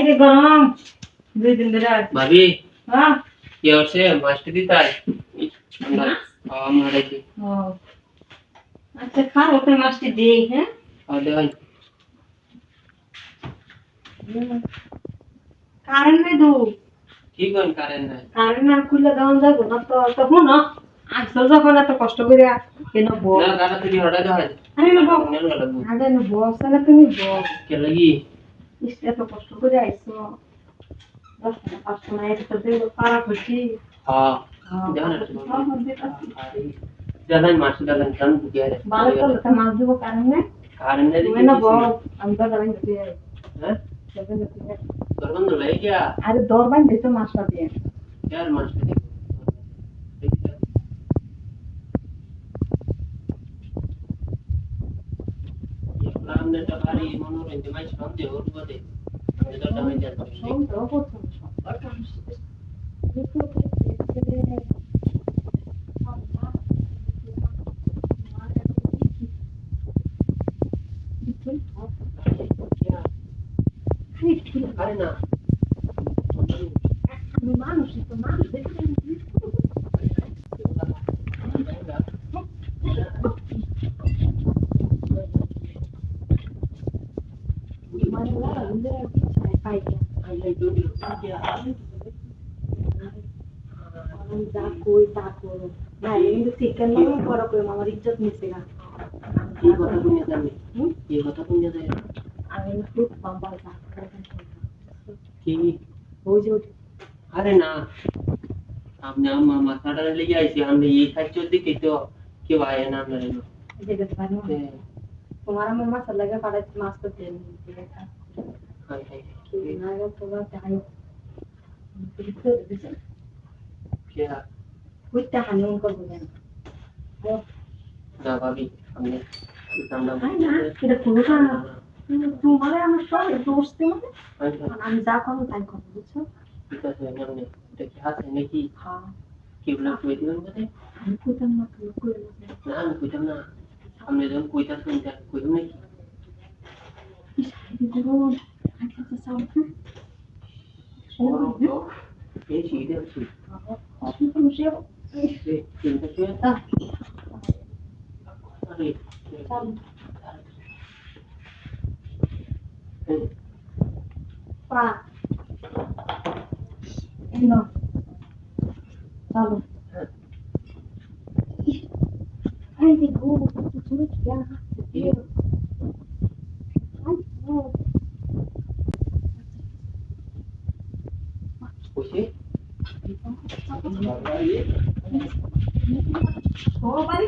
বাইরে গরম 2 দিন ধরে ভাবি হ্যাঁ কি হচ্ছে মাছটি দিতাই আমরা আমারে কি ও আচ্ছা খাও ওকে মাছটি দেই হ্যাঁ দেওয়াই কারেন্ট নাই দু কি কোন কারেন্ট নাই কারেন্ট না খুলে দেওয়া যাবে না তো তখন না আসল যখন এত কষ্ট করে কেন বল না দাদা তুমি অর্ডার দাও আরে না বল নেন লাগবো আরে না বস না তুমি বল কে লাগি এত কষ্ট করে আইছো 10 টাকা 5 টাকা এটা দেব খারাপ হচ্ছে হ্যাঁ দেওয়া না দাদা মাছ দাদা কান বুঝিয়ে রে ভালো তো মাছ দেবো কারেন্ট নেই কারেন্ট নেই তুমি না বল আমি তো জানি না হ্যাঁ দরবন্ধ লাগে কি আরে দরবান দিতে মাছটা দিয়ে यार माछ पे ये प्लान ने टकारी मनोरंजन में श्रम दे और बदे ये तो डमे जाते हैं তো করছো সব কাম শেষ अरे ना মানুষ তো মানুষ দেখতে যা কই তা করো না কিন্তু চিকেন মামা বড় করে আমার ইজ্জত নিচ্ছে না ये কথা তুমি জানি ये কথা তুমি জানি আমি খুব বাম্বা যা কি ওই যে अरे ना हमने हम मसाला ले आई थी हमने ये खाई दिखे तो क्यों आया ना मेरे को দেখতে পারো তোমার আমার মশলা লাগা পাড়াতে মাছ তো দেন हाय हाय কি না গো তোমার চাই क्या কুইটা হানুন করব না ना भाभी हमने सामना না এটা পুরোটা তোমার আমার সব দোস্ত মানে আমি যা করব তাই করব বুঝছো এটা তো हमने দেখি হাতে নাকি হ্যাঁ কি বলে কই দিবেন বলে আমি কইতাম না তুমি কইলে না আমি কইতাম না আপনি যখন কইতা শুনতে কইতাম নাকি গরম আচ্ছা সাউন্ড গরম তো এই শীতে আছে আপনি তো মুশে এই চিন্তা শুয়ে তা আরে পা এনো চলো Ay, de cómo, tú le quieras. Ay, no. কইছে Oh, vale,